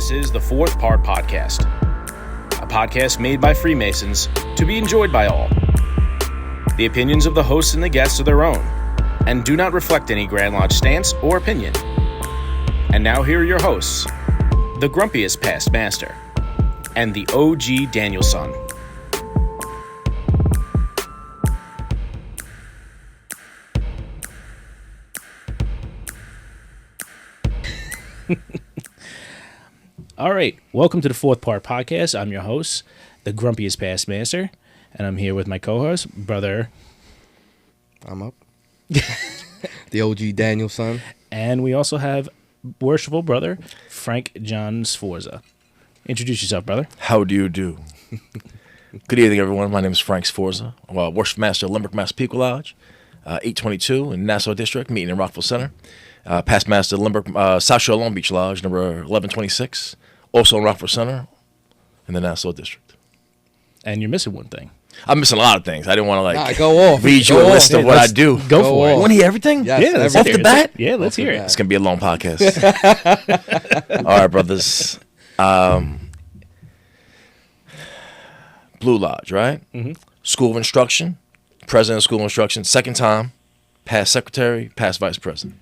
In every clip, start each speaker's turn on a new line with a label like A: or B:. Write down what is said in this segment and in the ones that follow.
A: This is the Fourth Part Podcast, a podcast made by Freemasons to be enjoyed by all. The opinions of the hosts and the guests are their own, and do not reflect any Grand Lodge stance or opinion. And now here are your hosts, the grumpiest past master, and the OG Danielson.
B: All right, welcome to the Fourth Part Podcast. I'm your host, the grumpiest past master, and I'm here with my co-host, brother.
C: I'm up. The OG Danielson.
B: And we also have worshipful brother, Frank John Sforza. Introduce yourself, brother.
D: How do you do? Good evening, everyone. My name is Frank Sforza. I'm worship master of Limerick Mass Peak Lodge, 822 in Nassau District, meeting in Rockville Center. Past master of Limerick, South Shore Long Beach Lodge, number 1126, also in Rockville Center in the Nassau District.
B: And you're missing one thing.
D: I'm missing a lot of things. I didn't want to
C: go off.
D: read you a list of what I do.
B: Go for it.
D: Want to hear everything?
C: Yes,
B: Yeah, let's
D: off
B: hear
D: the
B: it.
D: bat?
B: Yeah, let's hear it.
D: It's going to be a long podcast. All right, brothers. Blue Lodge, right? Mm-hmm. School of Instruction, president of School of Instruction, second time, past secretary, past vice president.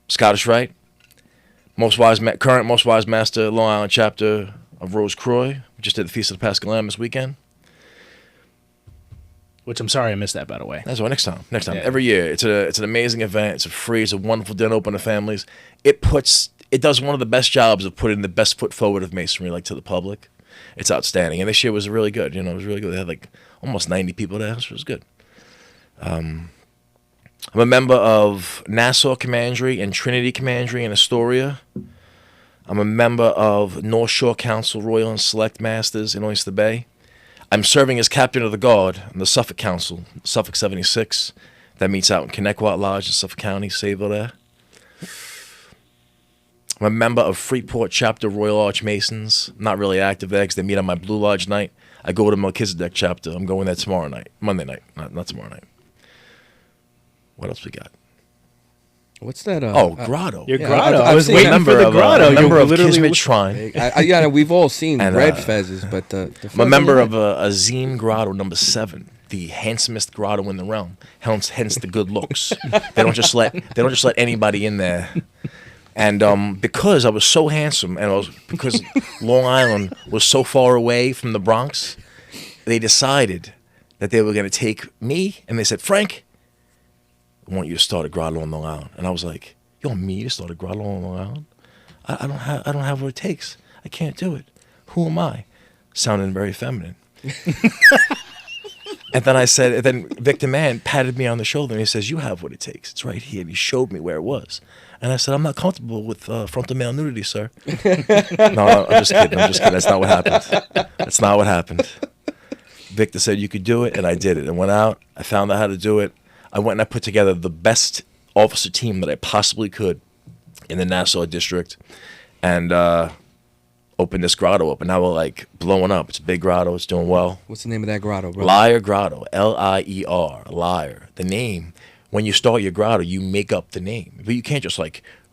D: Scottish Rite, current Most Wise Master, Long Island chapter of Rose Croix. We just did the Feast of the Paschal Lamb this weekend.
B: Which I'm sorry I missed that, by the way.
D: That's right. Next time.
B: Yeah.
D: Every year, it's an amazing event. It's a wonderful dinner open to families. It does one of the best jobs of putting the best foot forward of Masonry, to the public. It's outstanding. And this year was really good. It was really good. They had almost 90 people there, which was good. I'm a member of Nassau Commandery and Trinity Commandery in Astoria. I'm a member of North Shore Council Royal and Select Masters in Oyster Bay. I'm serving as captain of the guard in the Suffolk Council, Suffolk 76. That meets out in Connecticut Lodge in Suffolk County, Sayville there. I'm a member of Freeport Chapter Royal Arch Masons. Not really active there because they meet on my Blue Lodge night. I go to Melchizedek Chapter. I'm going there tomorrow night, Monday night, not tomorrow night. What else we got?
C: What's that?
D: Grotto.
B: Your
C: Yeah,
B: Grotto.
C: I've
B: I was
C: seen
B: waiting
C: that.
B: for the Grotto.
D: A member
B: You
D: of
B: literally
D: Kismet Shrine.
C: We've all seen
D: And,
C: red fezzes, but the
D: I'm a member of Azim Grotto number 7, the handsomest grotto in the realm. Hence the good looks. They don't just let anybody in there. And because I was so handsome, because Long Island was so far away from the Bronx, they decided that they were going to take me, and they said, Frank, I want you to start a grotto on Long Island. And I was like, you want me to start a grotto on Long Island? I don't have what it takes. I can't do it. Who am I? Sounding very feminine. And then Victor Mann patted me on the shoulder and he says, you have what it takes. It's right here. And he showed me where it was. And I said, I'm not comfortable with frontal male nudity, sir. No, I'm just kidding. That's not what happened. Victor said you could do it, and I did it. And went out. I found out how to do it. I went and I put together the best officer team that I possibly could in the Nassau District, and opened this grotto up. And now we're blowing up. It's a big grotto. It's doing well.
C: What's the name of that grotto, bro?
D: Liar Grotto, Lier, Liar. The name. When you start your grotto, you make up the name, but you can't just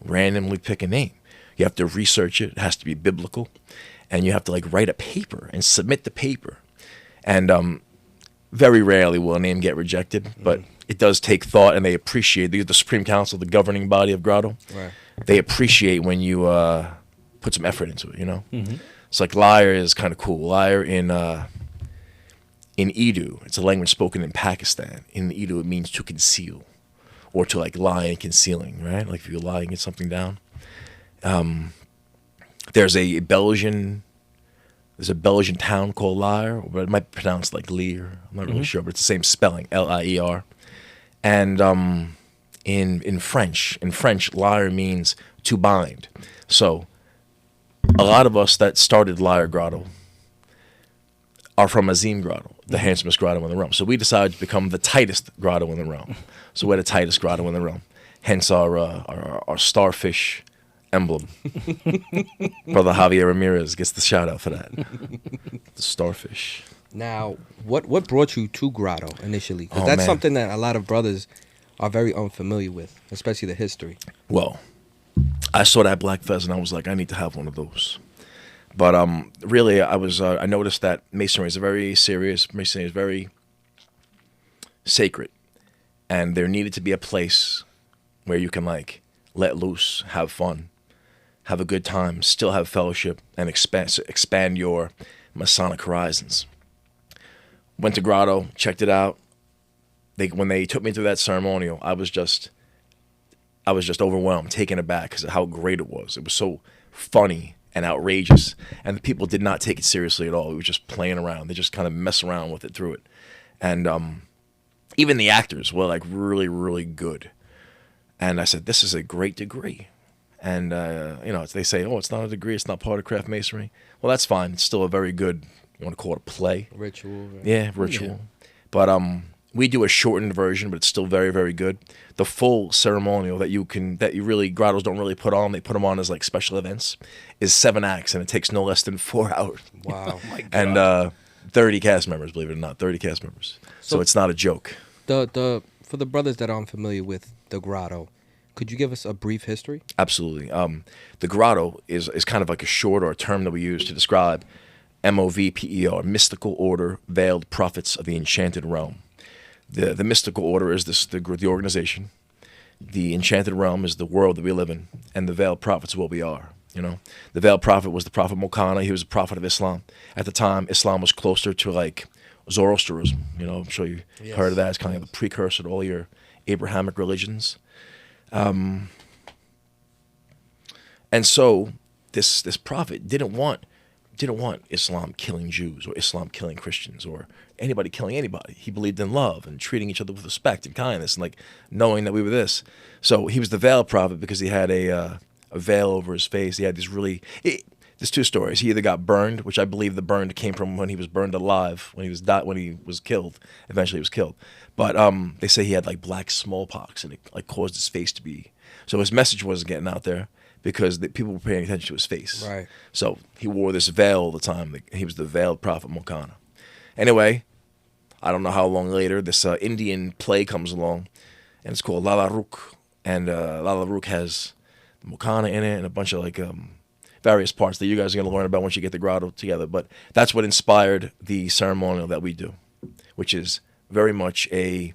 D: randomly pick a name. You have to research it. It has to be biblical, and you have to write a paper and submit the paper. And very rarely will a name get rejected, but it does take thought, and they appreciate the Supreme Council, the governing body of Grotto.
C: Right.
D: They appreciate when you put some effort into it.
B: Mm-hmm.
D: It's liar is kind of cool. Liar in Urdu, it's a language spoken in Pakistan. In Urdu, it means to conceal, or to lie and concealing, right? If you're lying, get something down. There's a Belgian town called Lier, but it might be pronounced Lear. I'm not really sure, but it's the same spelling, Lier. And in French, liar means to bind. So a lot of us that started Liar Grotto are from Azim Grotto, the handsomest grotto in the realm. So we decided to become the tightest grotto in the realm. So we're the tightest grotto in the realm. Hence our starfish emblem. Brother Javier Ramirez gets the shout out for that. The starfish.
C: Now, what brought you to Grotto initially? Because that's
D: man.
C: something that a lot of brothers are very unfamiliar with, especially the history.
D: Well, I saw that black fez and I was like, I need to have one of those. But really, I noticed that Masonry is very serious. Masonry is very sacred, and there needed to be a place where you can like let loose, have fun, have a good time, still have fellowship, and expand your Masonic horizons. Went to Grotto, checked it out. When they took me through that ceremonial, I was just overwhelmed, taken aback because of how great it was. It was so funny and outrageous, and the people did not take it seriously at all. It was just playing around. They just kind of mess around with it through it, and even the actors were like really, really good. And I said, this is a great degree. And they say, oh, it's not a degree, it's not part of craft masonry. Well, that's fine. It's still a very good, you want to call it a play,
C: Ritual. Right?
D: yeah, ritual. Yeah. But we do a shortened version, but it's still very, very good. The full ceremonial that you really grottos don't really put on, they put them on as like special events, is 7 acts, and it takes no less than 4 hours.
C: Wow.
B: My God.
D: And 30 cast members, believe it or not, 30 cast members. So it's not a joke.
C: For the brothers that aren't familiar with the Grotto, could you give us a brief history?
D: Absolutely. The Grotto is kind of like a short or a term that we use to describe MOVPER, Mystical Order, Veiled Prophets of the Enchanted Realm. The Mystical Order is the organization. The Enchanted Realm is the world that we live in, and the Veiled Prophets is what we are. You know, the Veiled Prophet was the Prophet Mokana. He was a prophet of Islam. At the time, Islam was closer to like Zoroastrianism. You know, I'm sure you heard of that. It's kind of like the precursor to all your Abrahamic religions. And so this prophet didn't want Islam killing Jews or Islam killing Christians or anybody killing anybody. He believed in love and treating each other with respect and kindness and like knowing that we were this. So he was the veiled prophet because he had a veil over his face. He had there's 2 stories. He either got burned, which I believe the burn came from when he was burned alive, when he was killed. Eventually he was killed. But they say he had like black smallpox and it like caused his face to be. So his message wasn't getting out there because people were paying attention to his face.
C: Right.
D: So he wore this veil all the time. He was the veiled prophet Mokana. Anyway, I don't know how long later, this Indian play comes along, and it's called Lala Rook. And Lala Rook has the Mokana in it and a bunch of like various parts that you guys are going to learn about once you get the Grotto together. But that's what inspired the ceremonial that we do, which is very much a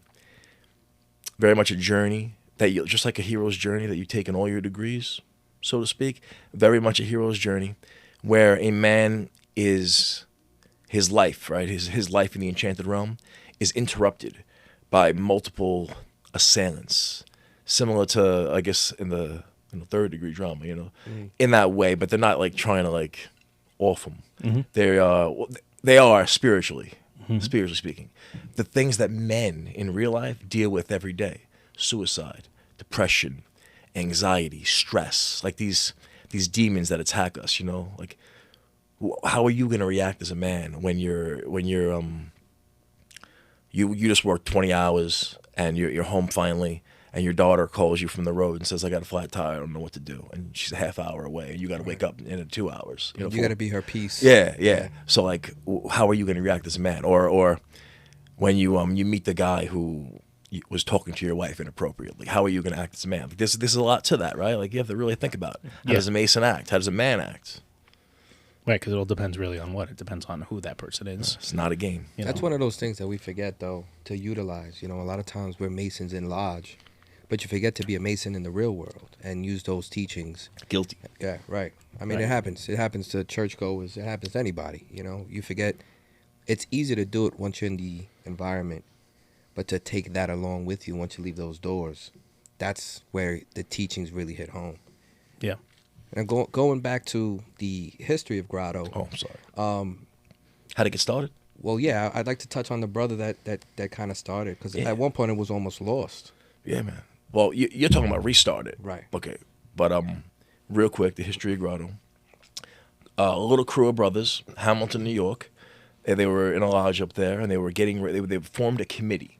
D: journey that you, just like a hero's journey that you take in all your degrees, so to speak, very much a hero's journey where a man is, his life, right, his life in the Enchanted Realm is interrupted by multiple assailants, similar to, I guess, in the 3rd degree drama, you know, in that way, but they're not like trying to like off them. Mm-hmm. They are spiritually speaking. The things that men in real life deal with every day: suicide, depression, anxiety, stress, like these demons that attack us. You know, like how are you gonna react as a man when you just worked 20 hours and you're home finally? And your daughter calls you from the road and says, I got a flat tire, I don't know what to do. And she's a half hour away, and you got to wake up in 2 hours.
C: You got to be her peace.
D: Yeah. So, like, how are you going to react as a man? Or when you meet the guy who was talking to your wife inappropriately, how are you going to act as a man? Like, this is a lot to that, right? Like, you have to really think about it. How does a Mason act? How does a man act?
B: Right, because it all depends really on what. It depends on who that person is.
D: It's not a game.
C: That's one of those things that we forget, though, to utilize. You know, a lot of times we're Masons in lodge, but you forget to be a Mason in the real world and use those teachings.
D: Guilty.
C: Yeah, right. I mean, It happens. It happens to churchgoers. It happens to anybody. You know, you forget. It's easy to do it once you're in the environment, but to take that along with you once you leave those doors, that's where the teachings really hit home.
B: Yeah.
C: And going back to the history of Grotto.
D: Oh, I'm sorry. How'd it get started?
C: Well, yeah, I'd like to touch on the brother that kind of started, because at one point it was almost lost.
D: Yeah, man. Well, you're talking about restarted.
C: Right.
D: Okay. But real quick, the history of Grotto. A little crew of brothers, Hamilton, New York. They were in a lodge up there, and they formed a committee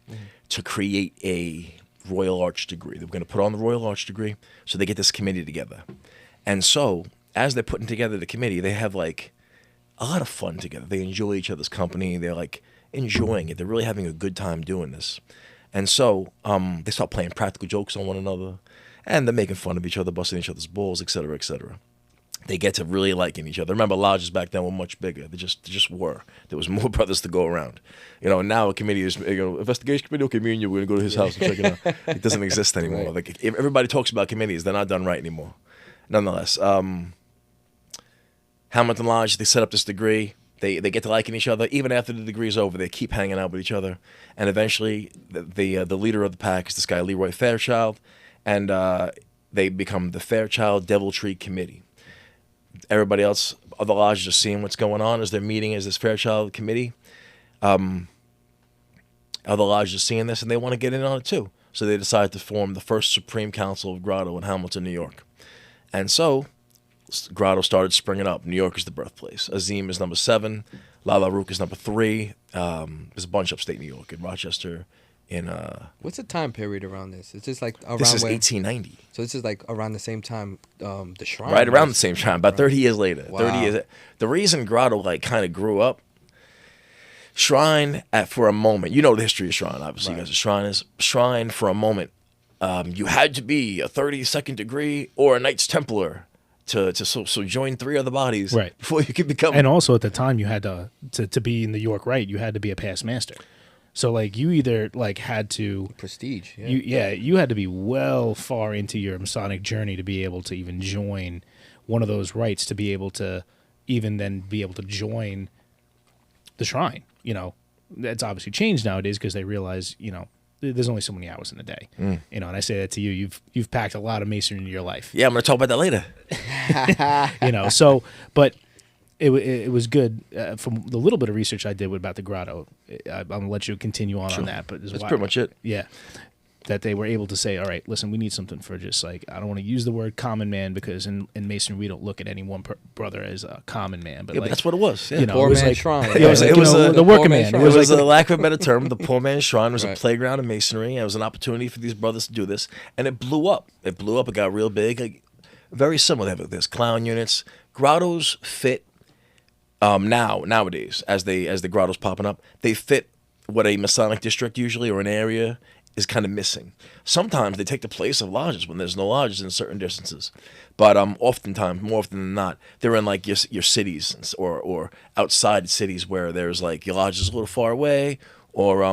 D: to create a Royal Arch degree. They were going to put on the Royal Arch degree, so they get this committee together. And so, as they're putting together the committee, they have like a lot of fun together. They enjoy each other's company. They're like enjoying it. They're really having a good time doing this. And so they start playing practical jokes on one another. and they're making fun of each other, busting each other's balls, etc., etc. They get to really liking each other. Remember, lodges back then were much bigger. They just were. There was more brothers to go around. And now a committee is, investigation committee, okay, me and you, we're going to go to his house and check it out. It doesn't exist anymore.
C: Right.
D: Like, if everybody talks about committees, they're not done right anymore. Nonetheless, Hamilton Lodge, they set up this degree. They get to liking each other. Even after the degree's over, they keep hanging out with each other. And eventually, the leader of the pack is this guy, Leroy Fairchild, and they become the Fairchild Deviltry Committee. Everybody else, other lodges are seeing what's going on as they're meeting as this Fairchild Committee. Other lodges are seeing this, and they want to get in on it too. So they decide to form the first Supreme Council of Grotto in Hamilton, New York. And so Grotto started springing up. New York is the birthplace. Azim is number 7. La Rook is number 3. There's a bunch upstate New York, in Rochester, in
C: What's the time period around this? It's just like around
D: this is
C: when,
D: 1890.
C: So this is like around the same time the shrine.
D: Right around the
C: was.
D: same time, about 30 years later.
C: Wow.
D: 30 years. The reason Grotto kind of grew up, Shrine for a moment. You know the history of Shrine, obviously.
C: Right.
D: You guys are Shrine for a moment. You had to be a 32nd degree or a Knights Templar to join 3 other bodies
B: Right.
D: before you could become.
B: And also at the time, you had to be in the York Rite, you had to be a past master. So like you either like had to
C: Prestige. Yeah.
B: you had to be well far into your Masonic journey to be able to even join one of those rites, to be able to even then be able to join the shrine. That's obviously changed nowadays because they realize there's only so many hours in a day. And I say that to you. You've packed a lot of masonry into your life.
D: Yeah, I'm going to talk about that later.
B: So but it was good from the little bit of research I did about the Grotto. I'm gonna let you continue on that, but
D: That's pretty much it.
B: Yeah, that they were able to say, all right, listen, we need something for just like, I don't want to use the word common man because in Masonry we don't look at any one brother as a common man, but
D: Yeah,
B: like,
D: but that's what it was. Yeah.
B: it
C: Poor
B: was
C: man's
B: like,
C: shrine.
B: Yeah, it was the working man.
C: shrine.
B: It was like
D: a lack of a better term. The poor man's shrine was a
C: Right.
D: playground of masonry. It was an opportunity for these brothers to do this, and it blew up. It got real big. Like, very similar. There's clown units. Grottos fit nowadays as the grottos popping up. They fit what a Masonic district usually or an area is kind of missing. Sometimes they take the place of lodges when there's no lodges in certain distances. But oftentimes, more often than not, they're in like your cities or outside cities where there's like your lodge is a little far away, or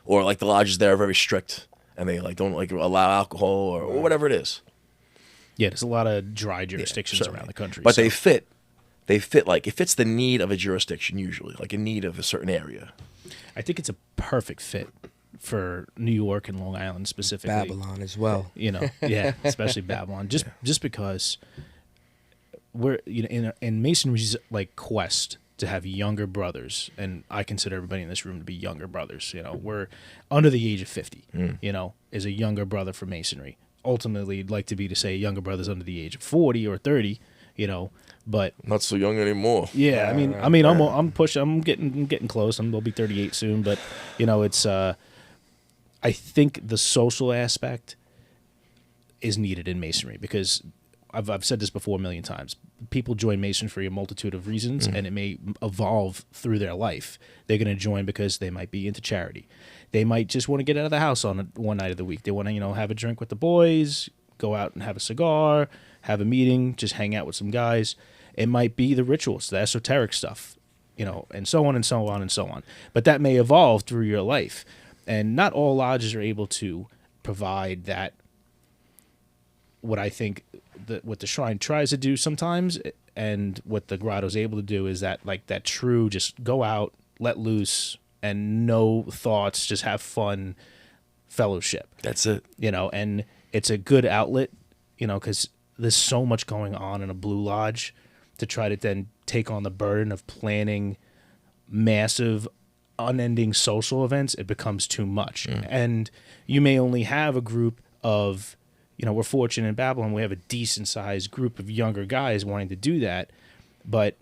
D: like the lodges there are very strict and they like don't like allow alcohol or whatever it is.
B: yeah, there's a lot of dry jurisdictions
D: certainly.
B: around the country,
D: But
B: so.
D: they fit like it fits the need of a jurisdiction usually, like a need of a certain area.
B: I think it's a perfect fit for New York and Long Island specifically.
C: Babylon as well.
B: Yeah, especially Babylon, just because we're in Masonry's like quest to have younger brothers, and I consider everybody in this room to be younger brothers. We're under the age of 50. Is a younger brother for Masonry. Ultimately, you'd like to be to say younger brothers under the age of 40 or 30. But
D: Not so young anymore.
B: yeah, I'm pushing. I'm getting close. I'll be 38 soon. But it's. I think the social aspect is needed in Masonry because I've said this before a million times. People join Masonry for a multitude of reasons, and it may evolve through their life. They're going to join because they might be into charity. They might just want to get out of the house on one night of the week. They want to have a drink with the boys, go out and have a cigar, have a meeting, just hang out with some guys. It might be the rituals, the esoteric stuff, and so on and so on and so on. But that may evolve through your life. And not all lodges are able to provide that, what I think what the shrine tries to do sometimes, and what the Grotto is able to do is that like that true just go out, let loose, and no thoughts, just have fun fellowship.
D: That's it.
B: And it's a good outlet, because there's so much going on in a Blue Lodge to try to then take on the burden of planning massive unending social events. It becomes too much. And you may only have a group of, we're fortunate in Babylon, we have a decent sized group of younger guys wanting to do that, but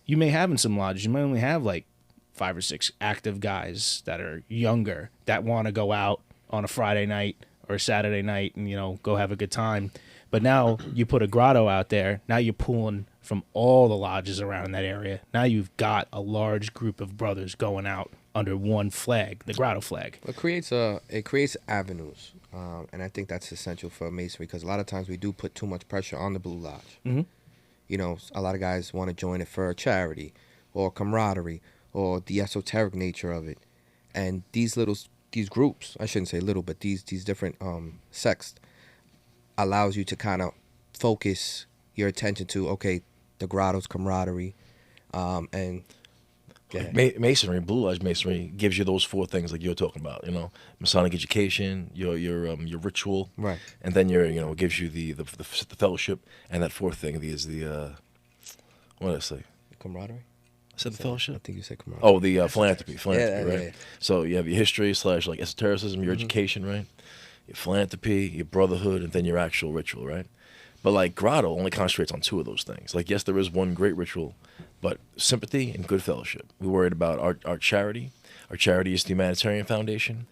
B: you may have in some lodges, you might only have like 5 or 6 active guys that are younger that want to go out on a Friday night or a Saturday night and go have a good time. But now you put a grotto out there. Now you're pulling from all the lodges around that area. Now you've got a large group of brothers going out under one flag, the grotto flag.
C: It creates avenues, and I think that's essential for Masonry because a lot of times we do put too much pressure on the Blue Lodge.
B: Mm-hmm.
C: You know, a lot of guys want to join it for charity or camaraderie or the esoteric nature of it, and these groups, I shouldn't say little, but these different sects allows you to kind of focus your attention to, okay, the grotto's camaraderie, and
D: Masonry, Blue Lodge Masonry gives you those four things like you're talking about. You know, Masonic education, your ritual,
C: right,
D: and then it gives you the fellowship, and that fourth thing is the what did I say?
C: camaraderie.
D: I said the fellowship.
C: I think you said camaraderie.
D: Oh, the philanthropy, right?
C: Yeah.
D: So you have your history / like esotericism, your education, right? Your philanthropy, your brotherhood, and then your actual ritual, right? But like Grotto only concentrates on two of those things. Like, yes, there is one great ritual, but sympathy and good fellowship. We're worried about our charity. Our charity is the Humanitarian Foundation.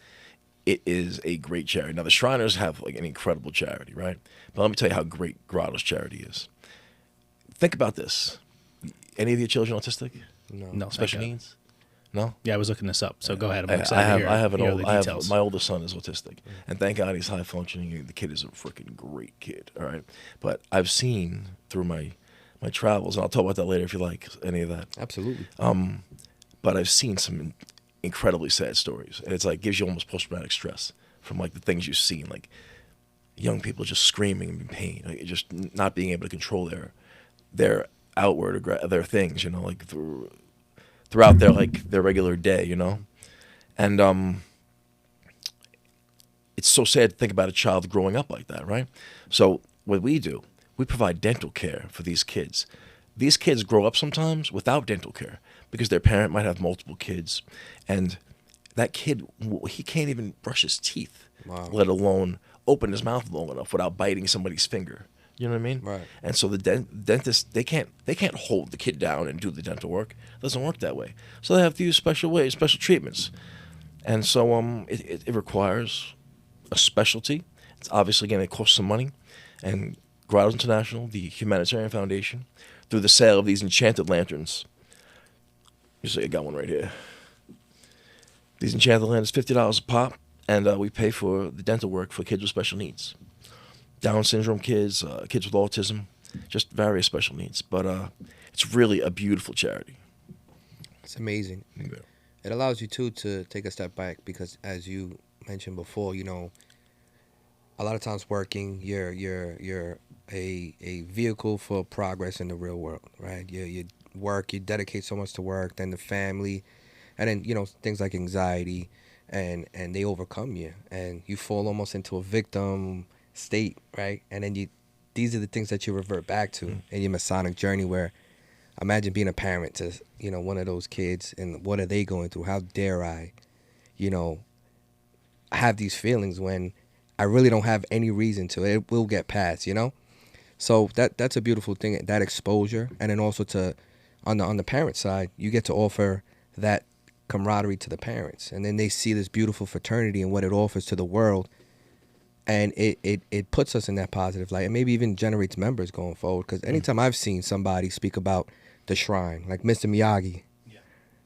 D: It is a great charity. Now, the Shriners have like an incredible charity, right? But let me tell you how great Grotto's charity is. Think about this. Any of your children autistic?
C: No.
D: Special needs? No?
B: Yeah, I was looking this up, so go ahead. I'm excited to hear
D: my oldest son is autistic, and thank God he's high functioning. The kid is a freaking great kid, all right? But I've seen through my travels, and I'll talk about that later if you like any of that.
C: Absolutely.
D: But I've seen some incredibly sad stories, and it's like gives you almost post-traumatic stress from like the things you've seen, like young people just screaming in pain, like just not being able to control their outward their things, you know, like throughout their regular day, you know, and it's so sad to think about a child growing up like that, right? So what we do, we provide dental care for these kids. These kids grow up sometimes without dental care because their parent might have multiple kids, and that kid, he can't even brush his teeth, let alone open his mouth long enough without biting somebody's finger. You know what I mean?
C: Right.
D: And so the dentists, they can't hold the kid down and do the dental work. It doesn't work that way. So they have to use special treatments. And so it requires a specialty. It's obviously going to cost some money. And Grotto International, the Humanitarian Foundation, through the sale of these enchanted lanterns. You see, I got one right here. These enchanted lanterns, $50 a pop, and we pay for the dental work for kids with special needs. Down syndrome kids, kids with autism, just various special needs. But it's really a beautiful charity.
C: It's amazing. Yeah. It allows you too to take a step back because, as you mentioned before, you know, a lot of times working, you're a vehicle for progress in the real world, right? You work, you dedicate so much to work, then the family, and then you know things like anxiety, and they overcome you, and you fall almost into a victim state, right? And then these are the things that you revert back to in your Masonic journey, where imagine being a parent to, you know, one of those kids, and what are they going through? How dare I, you know, have these feelings when I really don't have any reason to. It will get past, you know? So that's a beautiful thing, that exposure. And then also on the parent side, you get to offer that camaraderie to the parents, and then they see this beautiful fraternity and what it offers to the world. And it puts us in that positive light, and maybe even generates members going forward. Because anytime I've seen somebody speak about the shrine, like Mr. Miyagi,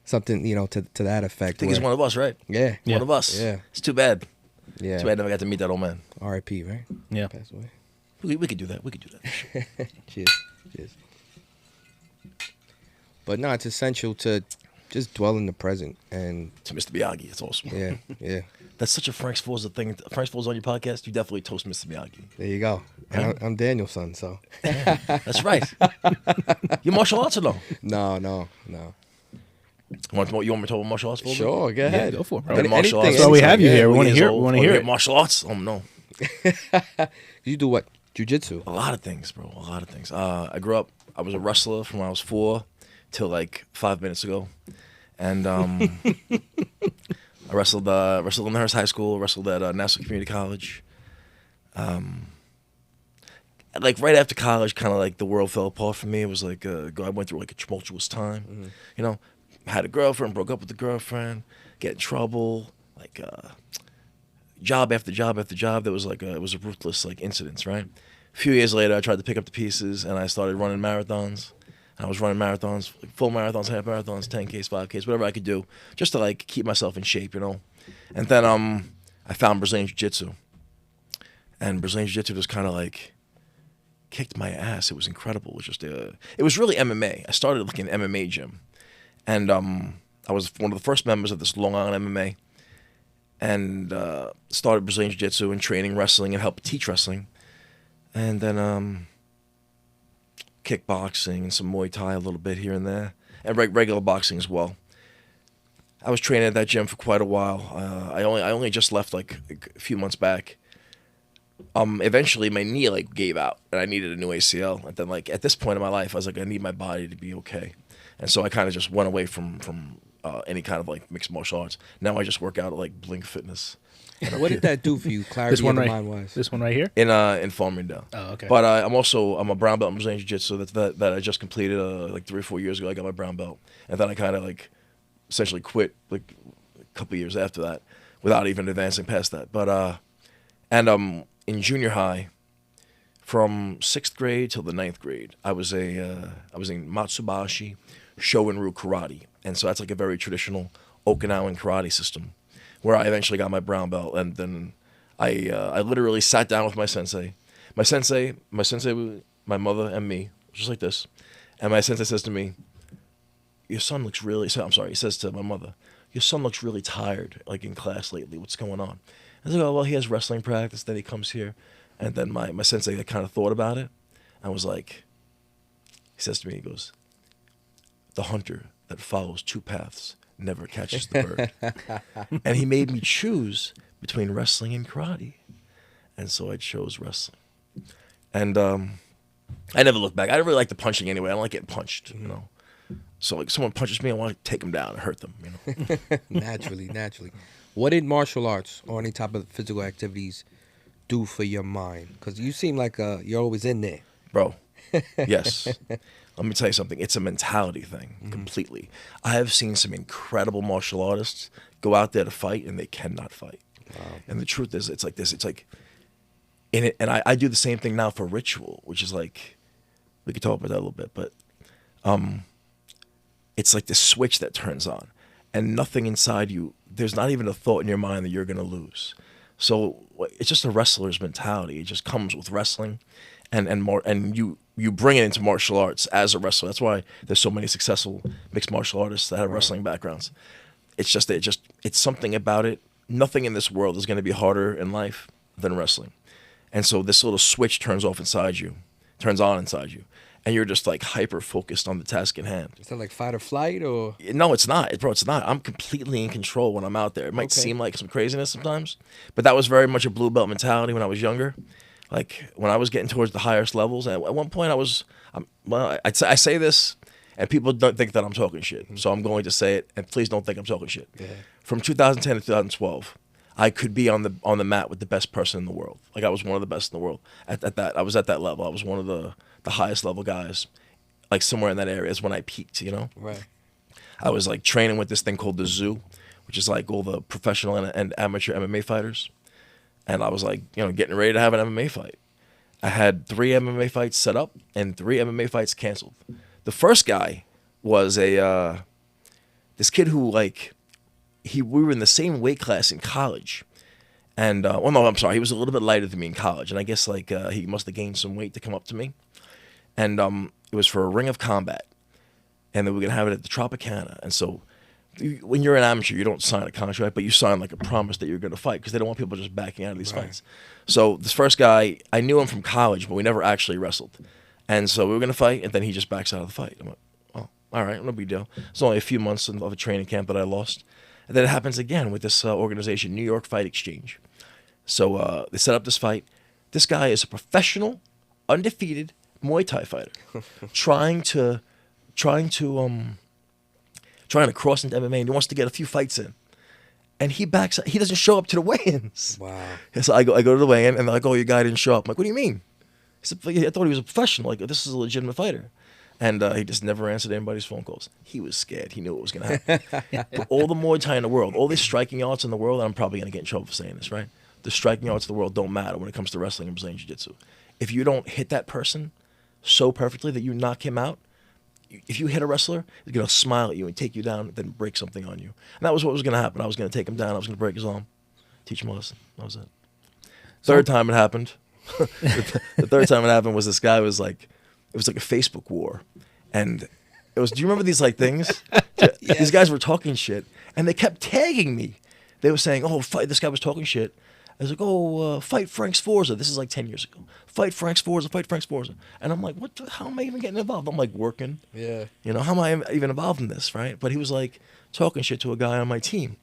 C: something, you know, to that effect.
D: I think he's one of us, right?
C: Yeah.
D: One of us.
C: Yeah.
D: It's too bad.
C: Yeah.
D: Too bad I never got to meet that old man.
C: R.I.P., right?
B: Yeah.
C: Passed away.
D: We could do that.
C: Cheers. But no, it's essential to just dwell in the present. And
D: to Mr. Miyagi, it's awesome.
C: Yeah.
D: That's such a Frank Sforza thing. Frank Sforza on your podcast, you definitely toast Mr. Miyagi.
C: There you go. And I'm Daniel's son, so.
D: That's right. You martial arts or no?
C: No.
D: You want me to talk about martial arts for a little bit?
C: Sure, go ahead.
B: Yeah, go for it, bro.
D: Martial arts.
B: That's why we have you here. We want to hear.
D: it. Martial arts? No.
C: You do what? Jiu-jitsu?
D: A lot of things, bro. A lot of things. I grew up, I was a wrestler from when I was 4 till like 5 minutes ago. And I wrestled in Hearst High School, wrestled at Nassau Community College. Like right after college, kind of like the world fell apart for me. It was like I went through like a tumultuous time.
C: Mm-hmm.
D: You know, had a girlfriend, broke up with the girlfriend, get in trouble, like job after job after job. There was like it was a ruthless like incidents, right? A few years later, I tried to pick up the pieces, and I started running marathons. I was running marathons, like full marathons, half marathons, 10Ks, 5Ks, whatever I could do, just to like keep myself in shape, you know. And then I found Brazilian Jiu-Jitsu, and Brazilian Jiu-Jitsu just kind of like kicked my ass. It was incredible. It was just it was really MMA. I started like an MMA gym, and I was one of the first members of this Long Island MMA, and started Brazilian Jiu-Jitsu and training wrestling and helped teach wrestling, and then kickboxing and some Muay Thai a little bit here and there, and regular boxing as well. I was training at that gym for quite a while. I only just left like a few months back. Eventually my knee like gave out and I needed a new ACL. And then like at this point in my life, I was like, I need my body to be okay. And so I kind of just went away from any kind of like mixed martial arts. Now I just work out at like Blink Fitness.
C: What did that do for you? Clarity of the mind wise.
B: This one right here?
D: In Farmingdale. Oh, okay. But I'm a brown belt in Brazilian Jiu-Jitsu that I just completed like 3 or 4 years ago. I got my brown belt. And then I kind of like essentially quit like a couple of years after that without even advancing past that. But in junior high, from 6th grade till the 9th grade, I was in Matsubashi Shorin-ryu karate, and so that's like a very traditional Okinawan karate system, where I eventually got my brown belt, and then I literally sat down with my sensei, my mother and me, just like this, and my sensei says to me, "Your son looks really," he says to my mother, "Your son looks really tired, like in class lately. What's going on?" I was like, "Oh, well, he has wrestling practice, then he comes here." And then my sensei kind of thought about it. I was like, he says to me, he goes, "The hunter that follows 2 paths never catches the bird." And he made me choose between wrestling and karate. And so I chose wrestling. And I never looked back. I didn't really like the punching anyway. I don't like getting punched, you know. So like someone punches me, I want to take them down and hurt them, you know.
C: Naturally. What did martial arts or any type of physical activities do for your mind? Because you seem like you're always in there.
D: Bro, yes. Let me tell you something. It's a mentality thing, completely. I have seen some incredible martial artists go out there to fight, and they cannot fight. Wow. And the truth is, it's like this. It's like, in it, and I do the same thing now for ritual, which is like, we could talk about that a little bit, but it's like this switch that turns on, and nothing inside you, there's not even a thought in your mind that you're going to lose. So it's just a wrestler's mentality. It just comes with wrestling, and you bring it into martial arts as a wrestler. That's why there's so many successful mixed martial artists that have wrestling backgrounds. It's just it's something about it. Nothing in this world is going to be harder in life than wrestling. And so this little switch turns on inside you, and you're just like hyper focused on the task in hand.
C: Is that like fight or flight or?
D: No, it's not, bro. It's not. I'm completely in control when I'm out there. It might seem like some craziness sometimes, but that was very much a blue belt mentality when I was younger. Like when I was getting towards the highest levels, at one point I say this, and people don't think that I'm talking shit. So I'm going to say it, and please don't think I'm talking shit. Yeah. From 2010 to 2012, I could be on the mat with the best person in the world. Like I was one of the best in the world at that. I was at that level. I was one of the highest level guys, like somewhere in that area is when I peaked, you know?
C: Right.
D: I was like training with this thing called the Zoo, which is like all the professional and amateur MMA fighters. And I was like, you know, getting ready to have an MMA fight. I had 3 MMA fights set up and 3 MMA fights canceled. The first guy was this kid who like, we were in the same weight class in college. And, he was a little bit lighter than me in college. And I guess like he must have gained some weight to come up to me. And it was for a Ring of Combat. And then we were going to have it at the Tropicana. And so when you're an amateur, you don't sign a contract, but you sign like a promise that you're going to fight because they don't want people just backing out of these fights. So this first guy, I knew him from college, but we never actually wrestled. And so we were going to fight, and then he just backs out of the fight. I'm like, oh, all right, no big deal. It's only a few months of a training camp that I lost. And then it happens again with this organization, New York Fight Exchange. So they set up this fight. This guy is a professional, undefeated Muay Thai fighter, trying to cross into MMA, and he wants to get a few fights in. And he backs. He doesn't show up to the weigh-ins.
C: Wow.
D: So I go to the weigh-in, and they're like, "Oh, your guy didn't show up." I'm like, "What do you mean?" He said, "I thought he was a professional. Like, this is a legitimate fighter." And he just never answered anybody's phone calls. He was scared. He knew what was going to happen. But all the Muay Thai in the world, all these striking arts in the world, and I'm probably going to get in trouble for saying this, right? The striking arts of the world don't matter when it comes to wrestling and Brazilian Jiu-Jitsu. if you don't hit that person so perfectly that you knock him out, if you hit a wrestler, he's going to smile at you and take you down, then break something on you. And that was what was going to happen. I was going to take him down. I was going to break his arm, teach him a lesson. That was it. Third time it happened. The third time it happened was this guy was like, it was like a Facebook war. And it was, do you remember these like things? Yes. These guys were talking shit and they kept tagging me. They were saying, oh, fight, this guy was talking shit. I was like, oh, fight Frank Sforza. This is like 10 years ago. Fight Frank Sforza, fight Frank Sforza. And I'm like, how am I even getting involved? I'm like working.
C: Yeah.
D: You know, how am I even involved in this, right? But he was like talking shit to a guy on my team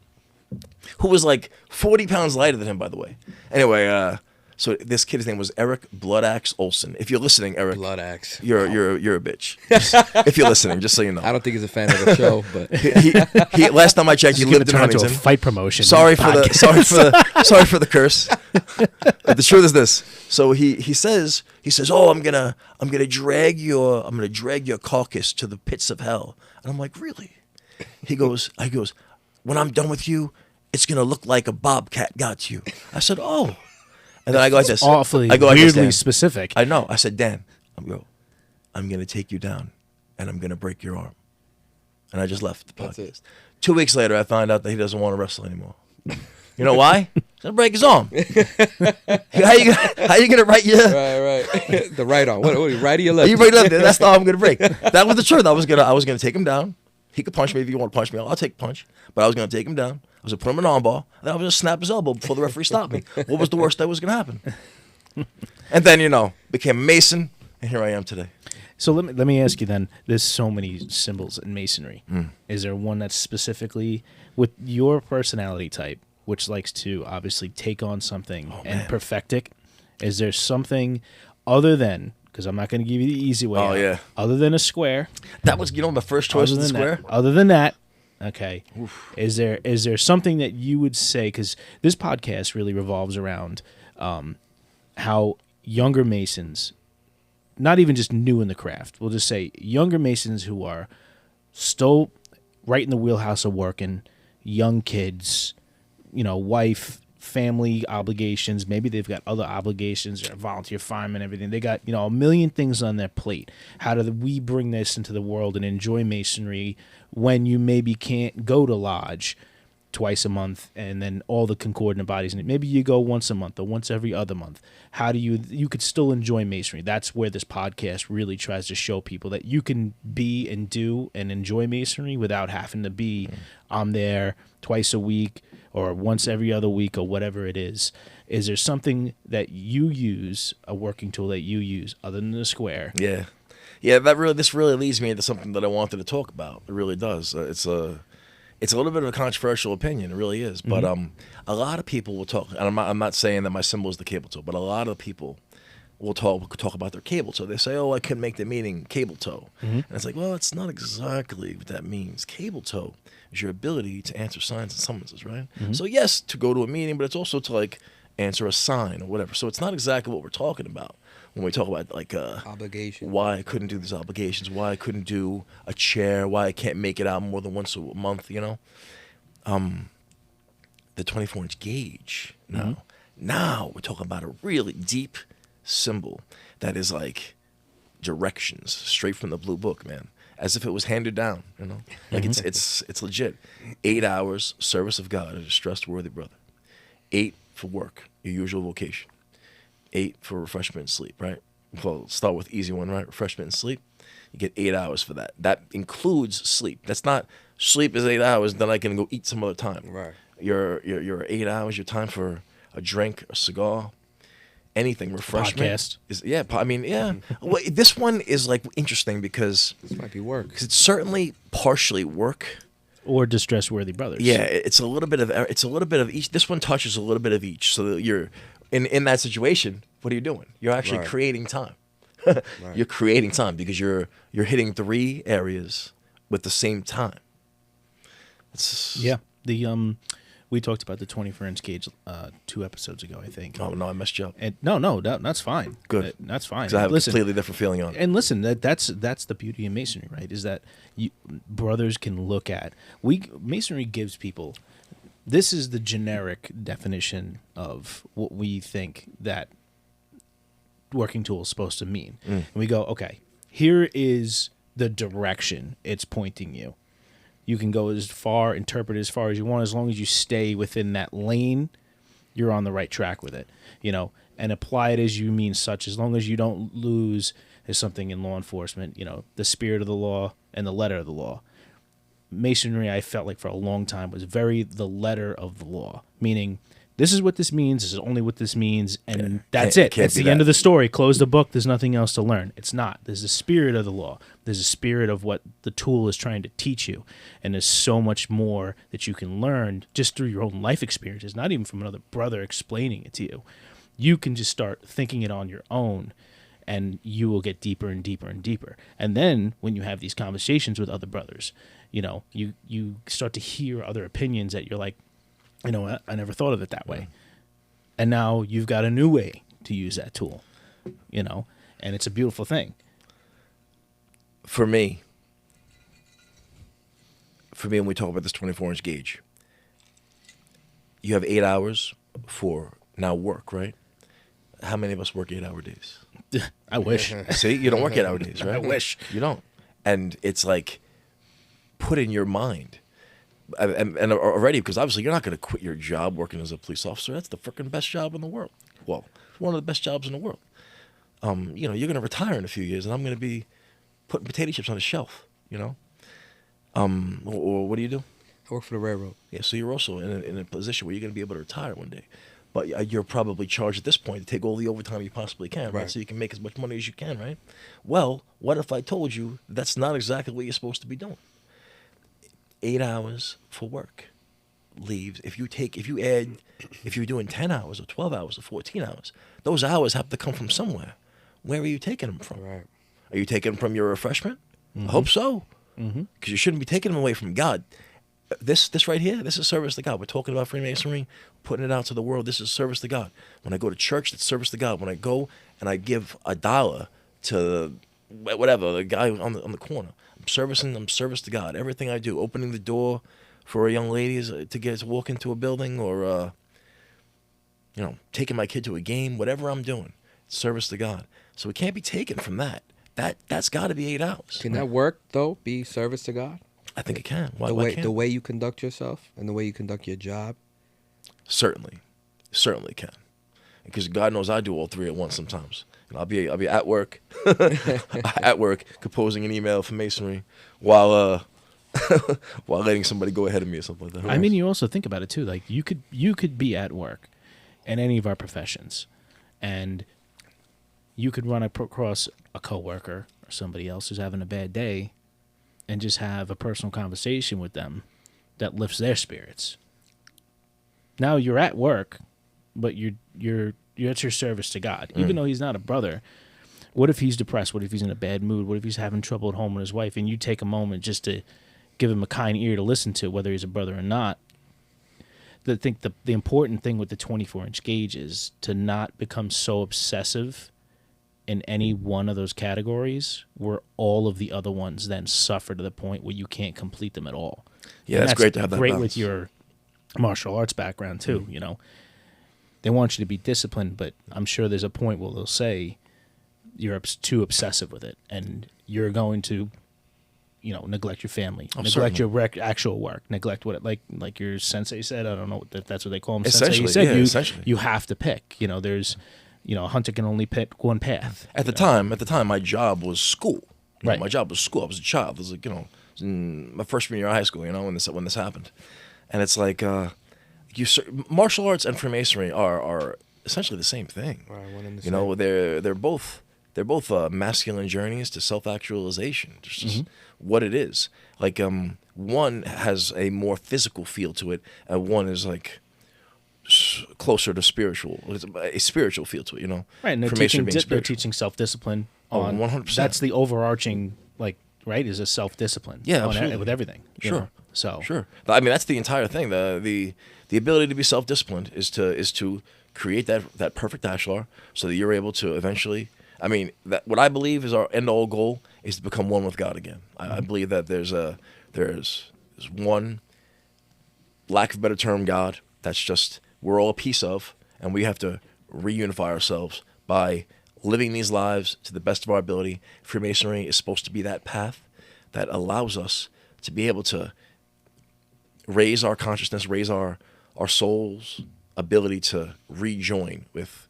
D: who was like 40 pounds lighter than him, by the way. Anyway, so this kid's name was Eric Bloodaxe Olsen. If you're listening, Eric,
C: Bloodaxe.
D: You're a bitch. If you're listening, just so you know.
C: I don't think he's a fan of the show, but
D: he last time I checked, he lived in
B: turn into
D: Huntington.
B: a fight promotion.
D: Sorry for the curse. But the truth is this. So he says, oh, I'm gonna drag your carcass to the pits of hell. And I'm like, really? He goes, when I'm done with you, it's gonna look like a bobcat got to you. I said, oh. And then I go like this.
B: Awfully,
D: I go like
B: weirdly
D: this,
B: specific.
D: I know. I said, Dan, I'm going to take you down, and I'm going to break your arm. And I just left the podcast.
C: That's it.
D: 2 weeks later, I found out that he doesn't want to wrestle anymore. You know why? He's going to break his arm. How you going to write your...
C: Right. The right arm. What right or your left?
D: You break left. That's the arm I'm going to break. That was the truth. I was going to take him down. He could punch me if you want to punch me. I'll take a punch. But I was going to take him down. I was going to put him in an armbar. Then I was going to snap his elbow before the referee stopped me. What was the worst that was going to happen? And then, became a Mason, and here I am today.
B: So let me ask you then, there's so many symbols in Masonry. Is there one that's specifically with your personality type, which likes to obviously take on something and perfect it? Is there something other than, because I'm not going to give you the easy way out,
D: yeah.
B: other than a square?
D: That was, my first choice was the square.
B: Other than that, okay. Oof. Is there something that you would say, because this podcast really revolves around how younger Masons, not even just new in the craft, we'll just say younger Masons who are still right in the wheelhouse of working, young kids, wife, family obligations, maybe they've got other obligations, they're a volunteer fireman, everything. They got, a million things on their plate. How do we bring this into the world and enjoy Masonry when you maybe can't go to lodge twice a month and then all the concordant bodies, and maybe you go once a month or once every other month? How do you could still enjoy Masonry? That's where this podcast really tries to show people that you can be and do and enjoy Masonry without having to be on there twice a week or once every other week or whatever it is. Is there something that you use, a working tool that you use other than the square?
D: Yeah. This really leads me into something that I wanted to talk about. It really does. It's a little bit of a controversial opinion. It really is. But a lot of people will talk, and I'm not saying that my symbol is the cable toe, but a lot of people will talk about their cable toe. They say, oh, I couldn't make the meaning cable toe. And it's like, well, it's not exactly what that means. Cable toe is your ability to answer signs and summonses, right? So yes, to go to a meeting, but it's also to answer a sign or whatever. So it's not exactly what we're talking about when we talk about
C: obligation. Why
D: I couldn't do these obligations, why I couldn't do a chair, why I can't make it out more than once a month, The 24-inch gauge. Now we're talking about a really deep symbol that is like directions straight from the blue book, man. As if it was handed down, it's legit. 8 hours service of God as a trustworthy brother. 8 for work, your usual vocation. 8 for refreshment and sleep, right? Well, start with easy one, right? Refreshment and sleep. You get 8 hours for that. That includes sleep. That's not sleep is 8 hours, then I can go eat some other time.
C: Right.
D: Your 8 hours, your time for a drink, a cigar, anything, refreshment.
B: Podcast.
D: Well, this one is interesting because
C: this might be work.
D: Because it's certainly partially work.
B: Or distress-worthy brothers.
D: Yeah, it's a little bit of each. This one touches a little bit of each. So you're in that situation. What are you doing? You're actually creating time. You're creating time because you're hitting 3 areas with the same time.
B: We talked about the 24-inch gauge 2 episodes ago, I think.
D: Oh no, I messed you up.
B: And no, that's fine.
D: Good,
B: that's fine.
D: Because I have a completely different feeling on it.
B: And listen, that's the beauty of Masonry, right? Is that brothers can look at. Masonry gives people. This is the generic definition of what we think that working tool is supposed to mean. And we go, okay, here is the direction it's pointing you. You can go as far, interpret as far as you want, as long as you stay within that lane, you're on the right track with it, and apply it as you mean such, as long as you don't lose, as something in law enforcement, the spirit of the law and the letter of the law. Masonry, I felt like for a long time, was very the letter of the law, meaning this is what this means, this is only what this means, and that's it. That's the end of the story. Close the book. There's nothing else to learn. It's not. There's a spirit of the law. There's a spirit of what the tool is trying to teach you, and there's so much more that you can learn just through your own life experiences, not even from another brother explaining it to you. You can just start thinking it on your own, and you will get deeper and deeper and deeper. And then when you have these conversations with other brothers, you start to hear other opinions that you're like, you know what? I never thought of it that way. And now you've got a new way to use that tool, and it's a beautiful thing.
D: For me, when we talk about this 24-inch gauge, you have 8 hours for now work, right? How many of us work 8-hour days?
B: I wish.
D: See, you don't work 8-hour days, right?
B: I wish.
D: You don't. And it's like, put in your mind, and already, because obviously you're not going to quit your job working as a police officer. That's the freaking best job in the world. Well, one of the best jobs in the world. You're going to retire in a few years, and I'm going to be putting potato chips on a shelf, or what do you do?
C: I work for the railroad.
D: Yeah, so you're also in a position where you're going to be able to retire one day. But you're probably charged at this point to take all the overtime you possibly can, right? So you can make as much money as you can, right? Well, what if I told you that's not exactly what you're supposed to be doing? 8 hours for work leaves. If you're doing 10 hours or 12 hours or 14 hours, those hours have to come from somewhere. Where are you taking them from?
C: Right.
D: Are you taking them from your refreshment? I hope so. Because you shouldn't be taking them away from God. This right here, this is service to God. We're talking about Freemasonry, putting it out to the world. This is service to God. When I go to church, that's service to God. When I go and I give $1 to whatever, the guy on the corner, I'm service to God. Everything I do, opening the door for a young lady to walk into a building, or taking my kid to a game, whatever I'm doing, it's service to God. So it can't be taken from that. That's got to be 8 hours.
C: Can that work though? Be service to God?
D: I think it can. Why can't
C: the way you conduct yourself and the way you conduct your job?
D: Certainly can. Because God knows I do all three at once sometimes. I'll be at work, composing an email for Masonry while letting somebody go ahead of me or something like that.
B: I mean, you also think about it too. Like you could be at work in any of our professions, and you could run across a coworker or somebody else who's having a bad day, and just have a personal conversation with them that lifts their spirits. Now you're at work, but you're at your service to God. Even though he's not a brother, what if he's depressed? What if he's in a bad mood? What if he's having trouble at home with his wife, and you take a moment just to give him a kind ear to listen to, whether he's a brother or not? I think the important thing with the 24-inch gauge is to not become so obsessive in any one of those categories where all of the other ones then suffer to the point where you can't complete them at all.
D: Yeah, that's great to have that
B: great
D: balance.
B: with your martial arts background too. They want you to be disciplined, but I'm sure there's a point where they'll say you're too obsessive with it, and you're going to, neglect your family, neglect your actual work, neglect what like your sensei said. I don't know if that's what they call him.
D: Essentially,
B: sensei. He said
D: essentially.
B: you have to pick. There's, a hunter can only pick one path.
D: At the time, my job was school.
B: Right.
D: My job was school. I was a child. I was like, in my freshman year of high school. When this happened, and it's like, martial arts and Freemasonry are essentially the same thing.
C: Right. One and the same.
D: They're both masculine journeys to self-actualization. It's just what it is. Like one has a more physical feel to it, and one is like closer to spiritual. It's a spiritual feel to it,
B: Right, and they're teaching self-discipline.
D: Oh, 100%.
B: That's the overarching, is a self-discipline.
D: Yeah,
B: with everything.
D: Sure.
B: So
D: sure. I mean, that's the entire thing. The ability to be self-disciplined is to create that perfect ashlar so that you're able to eventually. I mean, what I believe is our end-all goal is to become one with God again. I believe that there's one, lack of a better term, God. That's just we're all a piece of, and we have to reunify ourselves by living these lives to the best of our ability. Freemasonry is supposed to be that path that allows us to be able to raise our consciousness, raise our soul's ability to rejoin with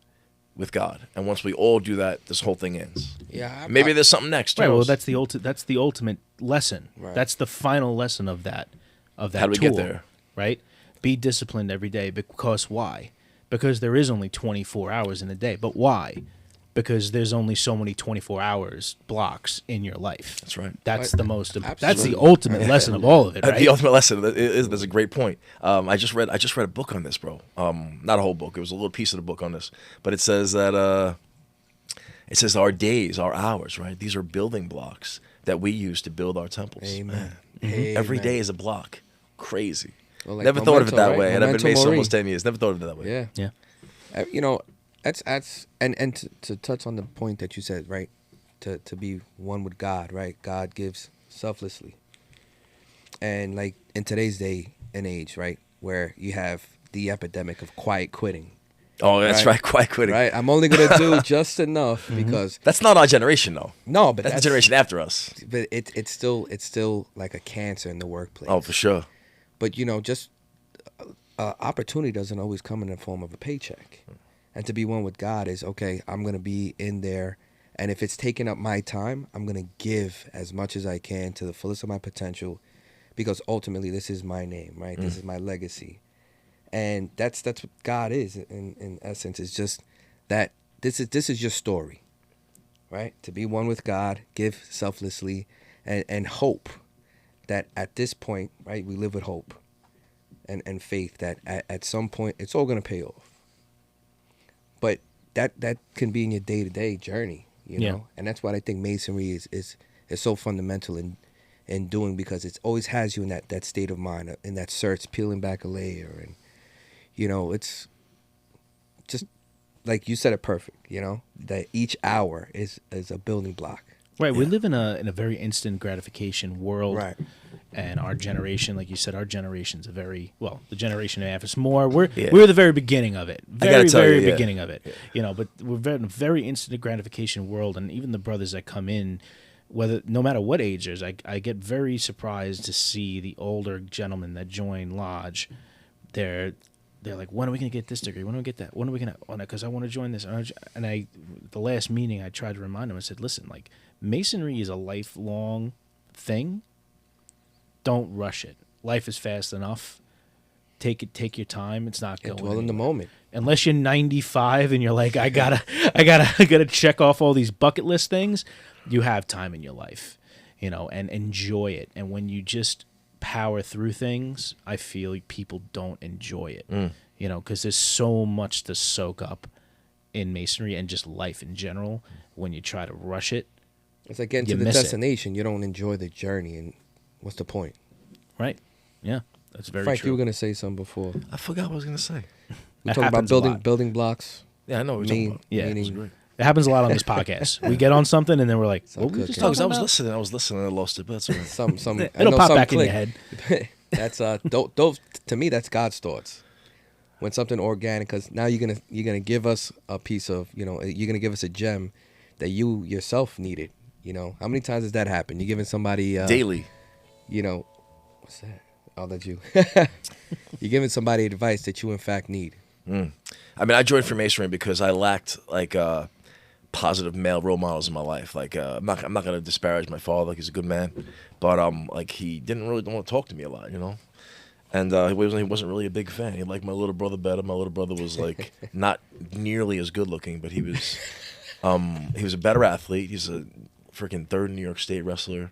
D: God. And once we all do that, this whole thing ends.
C: Yeah,
D: Maybe there's something next.
B: Right.
D: Who
B: Well,
D: knows?
B: that's the ultimate lesson.
C: Right.
B: That's the final lesson of that
D: How do we
B: tool,
D: get there?
B: right? Be disciplined every day. Because why? Because there is only 24 hours in a day. But why? Because there's only so many 24 hours blocks in your life.
D: That's right.
B: That's
C: Right.
B: the most. That's
C: Absolutely.
B: the ultimate lesson of all of it, right?
D: The ultimate lesson that's a great point. I just read a book on this, bro. Not a whole book. It was a little piece of the book on this, but it says that it says our days, our hours, right? These are building blocks that we use to build our temples.
C: Amen.
D: Every
C: Amen.
D: day is a block. Crazy.
C: Well, like
D: Never thought of it
C: memento,
D: that
C: right?
D: way, and I've been
C: Memento
D: Mason
C: mori.
D: almost 10 years. Never thought of it that way.
C: Yeah.
B: Yeah.
C: You know, that's and to touch on the point that you said, right? To be one with God, right? God gives selflessly. And like in today's day and age, right, where you have the epidemic of quiet quitting.
D: Oh, that's right. Quite quitting.
C: Right. I'm only gonna do just enough because
D: That's not our generation, though.
C: no, but
D: That's the generation after us.
C: But it's still like a cancer in the workplace.
D: Oh, for sure.
C: But you know, just opportunity doesn't always come in the form of a paycheck. And to be one with God is, okay, I'm going to be in there. And if it's taking up my time, I'm going to give as much as I can to the fullest of my potential, because ultimately this is my name, right? This is my legacy. And that's what God is in essence. It's just that this is your story, right? To be one with God, give selflessly, and hope that at this point, right, we live with hope and faith that at some point it's all going to pay off. But that can be in your day-to-day journey, you
B: Yeah.
C: know? And that's what I think Masonry is so fundamental in doing, because it always has you in that state of mind, in that search, peeling back a layer. And, you know, it's just like you said it perfect, you know, that each hour is a building block.
B: Right. We live in a very instant gratification world.
C: Right.
B: And our generation, like you said, our generation's the generation after us more. We're
D: Yeah.
B: the very beginning of it.
D: gotta tell you, yeah.
B: Beginning of it. Yeah. You know, but we're in a very instant gratification world, and even the brothers that come in, no matter what age there's, I get very surprised to see the older gentlemen that join lodge. They're like, when are we gonna get this degree? When do we get that? When are we gonna? Because I want to join this. And the last meeting, I tried to remind them. I said, listen, like, Masonry is a lifelong thing. Don't rush it. Life is fast enough. Take your time. It's not going.
C: Dwell in the
B: anywhere.
C: moment.
B: Unless you're 95 and you're like, I gotta check off all these bucket list things. You have time in your life, you know, and enjoy it. And when you just power through things, I feel like people don't enjoy it, you know, because there's so much to soak up in Masonry and just life in general. When you try to rush it,
C: It's like getting
B: You
C: to the
B: miss it.
C: destination. You don't enjoy the journey, and what's the point?
B: right? Yeah, that's very
C: Frank,
B: true.
C: you were going to say something before.
D: I forgot what I was going to say.
C: We
B: That
C: talking about
B: happens a lot.
C: building blocks.
D: Yeah, I know what you're talking about.
B: Yeah,
C: meaning
B: it happens a lot on this podcast. We get on something and then we're like, what were we just
C: cooking.
D: No, because
B: talking
D: I
B: about?
D: was listening and I lost it, but that's all right.
C: some I
B: It'll
C: know
B: pop
C: some
B: back in your
C: click.
B: head.
C: That's those to me, that's God's thoughts. When something organic, because now you're gonna give us a piece of, you know, you're gonna give us a gem that you yourself needed. You know, how many times has that happened? You're giving somebody
D: Daily.
C: You know, what's that? Oh, that's you. You're giving somebody advice that you in fact need.
D: I mean, I joined Freemasonry because I lacked like positive male role models in my life. Like, I'm not gonna disparage my father. Like, he's a good man, but like he didn't really want to talk to me a lot, you know. And he wasn't really a big fan. He liked my little brother better. My little brother was like not nearly as good looking, but he was a better athlete. He's a freaking third New York State wrestler.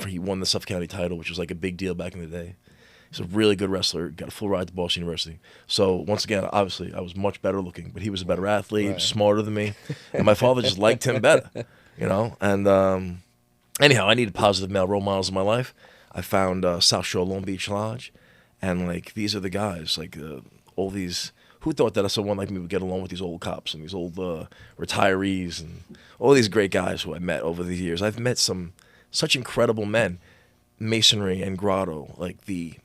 D: He won the Suffolk County title, which was like a big deal back in the day. He's a really good wrestler. Got a full ride to Boston University. So once again, obviously, I was much better looking, but he was a better athlete,
C: Right.
D: smarter than me, and my father just liked him better, you know. And anyhow, I needed positive male role models in my life. I found South Shore Long Beach Lodge, and like these are the guys, like all these. Who thought that someone like me would get along with these old cops and these old retirees and all these great guys who I met over the years? I've met such incredible men. Masonry and Grotto, like the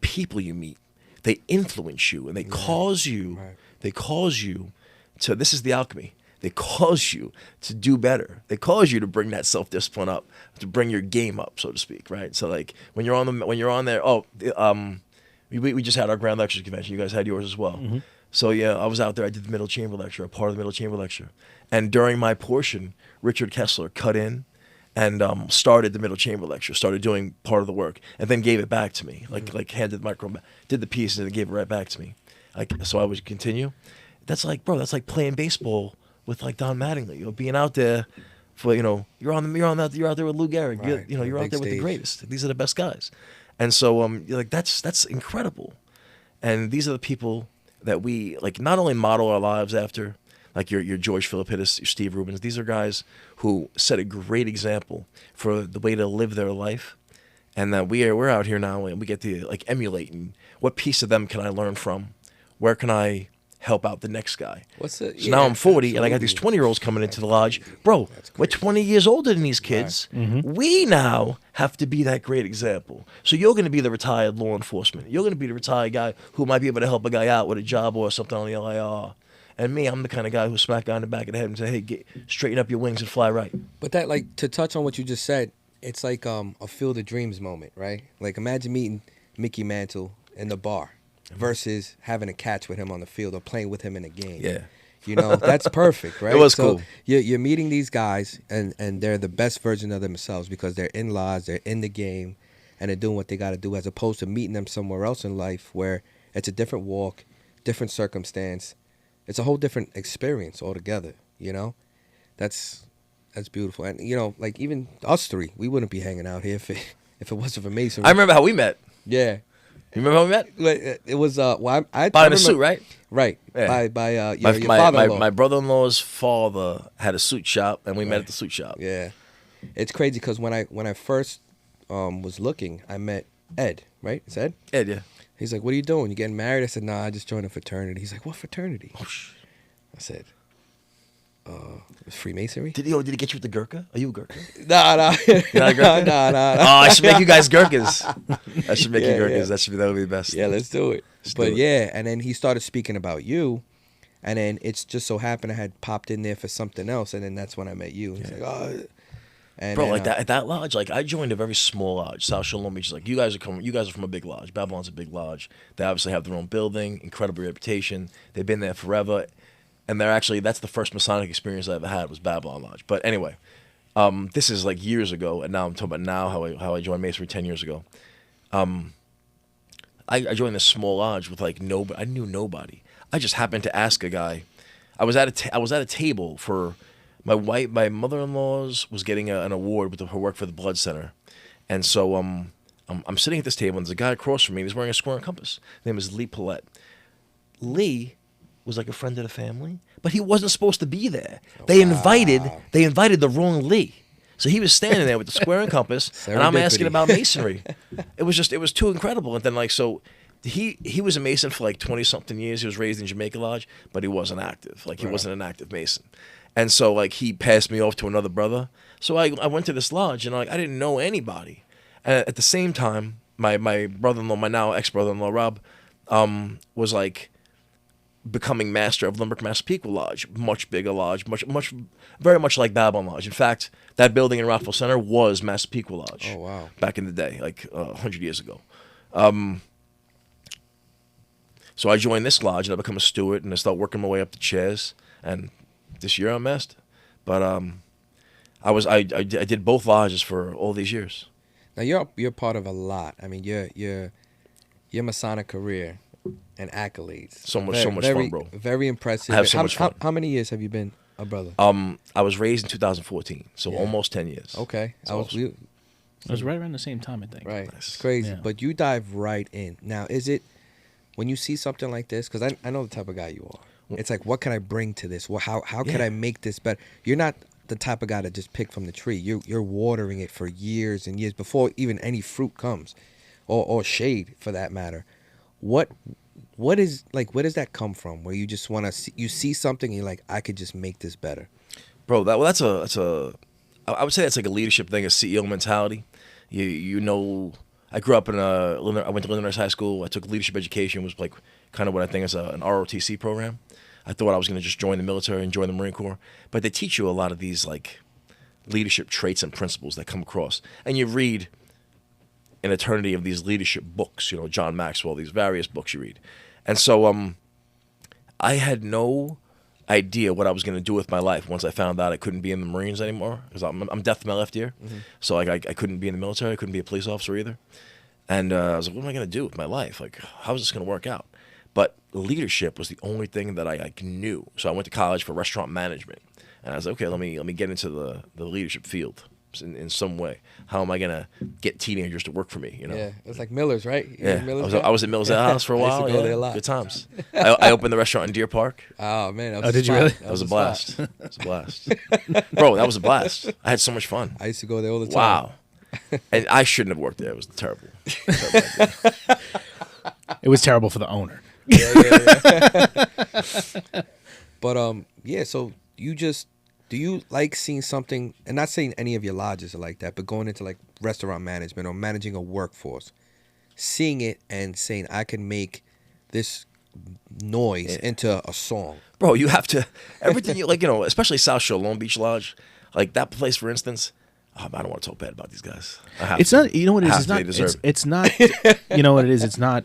D: people you meet, they influence you and they cause you.
C: Right.
D: They cause you to. This is the alchemy. They cause you to do better. They cause you to bring that self-discipline up, to bring your game up, so to speak, right? So like when you're on there, we just had our Grand Lectures convention. You guys had yours as well.
B: Mm-hmm.
D: So yeah, I was out there. I did the middle chamber lecture, a part of the middle chamber lecture, and during my portion, Richard Kessler cut in and started the middle chamber lecture, started doing part of the work, and then gave it back to me, like handed the microphone back, did the piece, and then gave it right back to me. So I would continue. That's like, bro, that's like playing baseball with like Don Mattingly, being out there for, you're out there with Lou Gehrig,
C: Right.
D: you're out there with the
C: stage.
D: greatest. These are the best guys, and so you're like that's incredible, and these are the people that we like not only model our lives after, like your George Philippidis, your Steve Rubins. These are guys who set a great example for the way to live their life, and that we're out here now and we get to like emulate. And what piece of them can I learn from? Where can I help out the next guy? So now I'm 40 and I got these 20-year-olds coming into the lodge. Bro, we're 20 years older than these kids.
C: Right.
B: Mm-hmm.
D: We now have to be that great example. So you're going to be the retired law enforcement. You're going to be the retired guy who might be able to help a guy out with a job or something on the LIR. And me, I'm the kind of guy who smack guy in the back of the head and say, hey, straighten up your wings and fly right.
C: But that, like, to touch on what you just said, it's like a Field of Dreams moment, right? Like, imagine meeting Mickey Mantle in the bar versus having a catch with him on the field or playing with him in a game.
D: Yeah.
C: That's perfect, right?
D: It was
C: so
D: cool.
C: You're meeting these guys, and they're the best version of themselves because they're in lodge, they're in the game, and they're doing what they got to do, as opposed to meeting them somewhere else in life where it's a different walk, different circumstance. It's a whole different experience altogether, That's beautiful. And, like even us three, we wouldn't be hanging out here if it wasn't for Masonry.
D: I remember how we met.
C: Yeah.
D: You remember how we met?
C: It was I
D: Buying
C: remember,
D: a suit, right?
C: Right.
D: Yeah.
C: By your father-in-law.
D: My brother-in-law's father had a suit shop, and we met at the suit shop.
C: Yeah. It's crazy because when I first was looking, I met Ed, right? It's Ed?
D: Ed, yeah.
C: He's like, what are you doing? You getting married? I said, nah, I just joined a fraternity. He's like, what fraternity? I said, Freemasonry?
D: Did he get you with the Gurkha? Are you a Gurkha?
C: Nah.
D: You're not a Gurkha?
C: Nah.
D: Oh, I should make you guys Gurkhas. I should make you
C: Yeah,
D: Gurkhas.
C: yeah.
D: That would be the best.
C: Yeah, let's do it.
D: do
C: But
D: it.
C: yeah, and then he started speaking about you, and then it's just so happened I had popped in there for something else, and then that's when I met you. He's like, oh. And
D: Bro,
C: then,
D: like that at that lodge, like I joined a very small lodge, South Shalom Beach. Like you guys are from a big lodge. Babylon's a big lodge. They obviously have their own building, incredible reputation. They've been there forever, and that's the first Masonic experience I ever had was Babylon Lodge. But anyway, this is like years ago, and now I'm talking about now how I joined Masonry 10 years ago. I joined this small lodge with like nobody. I knew nobody. I just happened to ask a guy. I was at a table for. My mother-in-law's was getting an award with her work for the Blood Center, and so I'm sitting at this table, and there's a guy across from me. He's wearing a square and compass. His name is Lee Paulette. Lee was like a friend of the family, but he wasn't supposed to be there. They invited the wrong Lee, so he was standing there with the square and compass, and I'm asking about Masonry. It was too incredible, and then he was a Mason for like 20-something years. He was raised in Jamaica Lodge, but he wasn't active. Like he wasn't an active Mason. And so, like, he passed me off to another brother. So I went to this lodge, and I didn't know anybody. And at the same time, my brother-in-law, my now ex-brother-in-law, Rob, was, like, becoming master of Limerick Massapequa Lodge. Much bigger lodge, very much like Babylon Lodge. In fact, that building in Rockville Center was Massapequa Lodge.
C: Oh, wow.
D: Back in the day, like 100 years ago. So I joined this lodge, and I become a steward, and I start working my way up the chairs, and this year I'm master, but I did both lodges for all these years.
C: Now you're part of a lot. I mean, your Masonic career and accolades.
D: So much
C: very,
D: fun, bro.
C: Very impressive.
D: I have so much fun.
C: How many years have you been a brother?
D: I was raised in 2014, so almost 10 years.
C: Okay,
B: It was right around the same time, I think.
C: Right,
D: Nice.
C: it's crazy.
B: Yeah.
C: But you dive right in. Now, is it when you see something like this? Because I know the type of guy you are. It's like, what can I bring to this? Well, how can I make this better? You're not the type of guy to just pick from the tree. You're watering it for years and years before even any fruit comes, or shade for that matter. What does that come from? Where you just want to you see something and you're like, I could just make this better.
D: Bro, I would say that's like a leadership thing, a CEO mentality. I grew up I went to Lindenhurst High School. I took leadership education, was like kind of what I think is an ROTC program. I thought I was going to just join the military and join the Marine Corps. But they teach you a lot of these like leadership traits and principles that come across. And you read an eternity of these leadership books, you know, John Maxwell, these various books you read. And so I had no idea what I was going to do with my life once I found out I couldn't be in the Marines anymore, because I'm deaf in my left ear. So like I couldn't be in the military. I couldn't be a police officer either. And I was like, what am I going to do with my life? Like, how is this going to work out? But leadership was the only thing that I like, knew. So I went to college for restaurant management. And I was like, okay, let me get into the leadership field in some way. How am I going to get teenagers to work for me, you know?
C: Yeah, it's like Miller's, right?
D: Yeah, I was at Miller's House for a while.
C: I used to go there a lot.
D: Good times. I opened the restaurant in Deer Park.
C: Oh, man. That was
B: Oh,
C: a
B: did you
C: spot.
B: really?
D: That was a blast. It was a blast. Bro, that was a blast. I had so much fun.
C: I used to go there all the time.
D: Wow. And I shouldn't have worked there. It was terrible.
B: It was terrible for the owner.
C: Yeah. But, yeah, so do you like seeing something, and not saying any of your lodges are like that, but going into like restaurant management or managing a workforce, seeing it and saying, I can make this noise into a song.
D: Bro, you have to, everything you, like, you know, especially South Shore, Long Beach Lodge, like that place, for instance. I don't want to talk bad about these guys.
B: It's not, you know what it is? It's not, you know what it is? It's not,